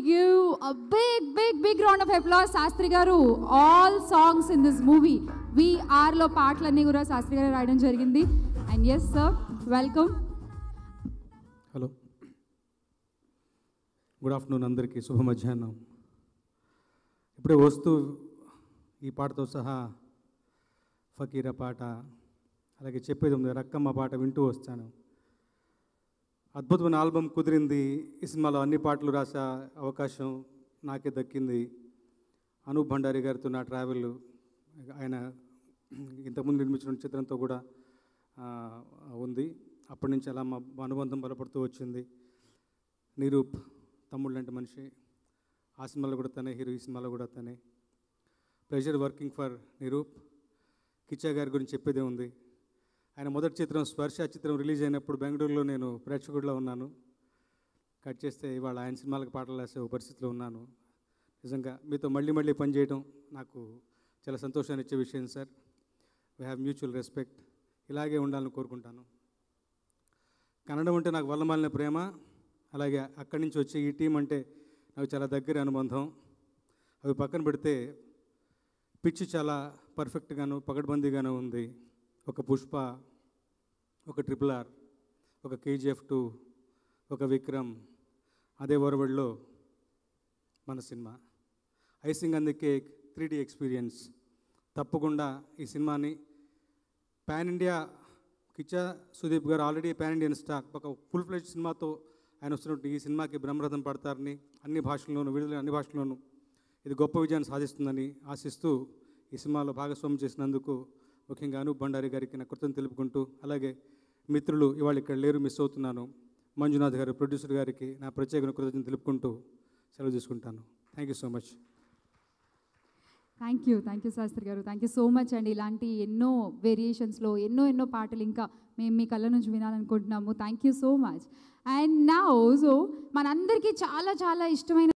Give a big round of applause, Sastri Garu. All songs in this movie, we are lo పాటలన్నీ కూడా శాస్త్రి గారు రాయడం జరిగింది. And yes sir, welcome. Hello, good afternoon అందరికీ, శుభ మధ్యాహ్నం. ఇప్పుడే వస్తూ ఈ పాటతో సహా ఫకీరా పాట, అలాగే చెప్పేది ఉంది రక్కమ్మ పాట వింటూ వస్తాను. అద్భుతమైన ఆల్బమ్ కుదిరింది. ఈ సినిమాలో అన్ని పాటలు రాసే అవకాశం నాకే దక్కింది. అనూప్ భండారి గారితో నా ట్రావెల్, ఆయన ఇంతకుముందు నిర్మించిన చిత్రంతో కూడా ఉంది. అప్పటి నుంచి అలా మా అనుబంధం బలపడుతూ వచ్చింది. నిరూప్ తమ్ముడు లాంటి మనిషి, ఆ సినిమాలో కూడా తనే హీరో, ఈ సినిమాలో కూడా తనే. Pleasure working for Niroop. Kichcha గారి గురించి చెప్పేదే ఉంది. ఆయన మొదటి చిత్రం స్పర్శ చిత్రం రిలీజ్ అయినప్పుడు బెంగళూరులో నేను ప్రేక్షకుడిలో ఉన్నాను. కట్ చేస్తే ఇవాళ ఆయన సినిమాలకు పాటలు రాసే ఒక పరిస్థితిలో ఉన్నాను. నిజంగా మీతో మళ్ళీ పనిచేయడం నాకు చాలా సంతోషాన్ని ఇచ్చే విషయం sir. We have mutual respect. ఇలాగే ఉండాలని కోరుకుంటాను. కన్నడం అంటే నాకు వల్లమాలిన ప్రేమ, అలాగే అక్కడి నుంచి వచ్చే ఈ టీం అంటే నాకు చాలా దగ్గర అనుబంధం. అవి పక్కన పెడితే పిచ్ చాలా పర్ఫెక్ట్గాను పకడ్బందీగాను ఉంది. ఒక పుష్ప, ఒక RRR, ఒక KGF2, ఒక విక్రమ్, అదే ఒరవడిలో మన cinema. Icing on the cake 3D experience. తప్పకుండా ఈ సినిమాని పాన్ ఇండియా, కిచ్చా సుదీప్ గారు ఆల్రెడీ పాన్ ఇండియన్ స్టార్, ఒక ఫుల్ ఫ్లెడ్జ్ సినిమాతో ఆయన వస్తున్నట్టు ఈ సినిమాకి బ్రహ్మరథం పడతారని, అన్ని భాషల్లోనూ విడుదల అన్ని భాషల్లోనూ ఇది గొప్ప విజయాన్ని సాధిస్తుందని ఆశిస్తూ ఈ సినిమాలో భాగస్వామ్యం చేసినందుకు ముఖ్యంగా అనూప్ భండారి గారికి నా కృతజ్ఞతలు తెలుపుకుంటూ, అలాగే మిత్రులు ఇవాళ ఇక్కడ లేరు, మిస్ అవుతున్నాను, మంజునాథ్ గారు ప్రొడ్యూసర్ గారికి నా ప్రత్యేక కృతజ్ఞతలు తెలుపుకుంటూ సెలవు తీసుకుంటాను. Thank you so much. Thank you Shastri గారు, థ్యాంక్ యూ సో మచ్ అండి. ఇలాంటి ఎన్నో వేరియేషన్స్లో ఎన్నో పాటలు ఇంకా మేము మీ కళ్ళ నుంచి వినాలనుకుంటున్నాము. Thank you so much. And now so మనందరికీ చాలా ఇష్టమైన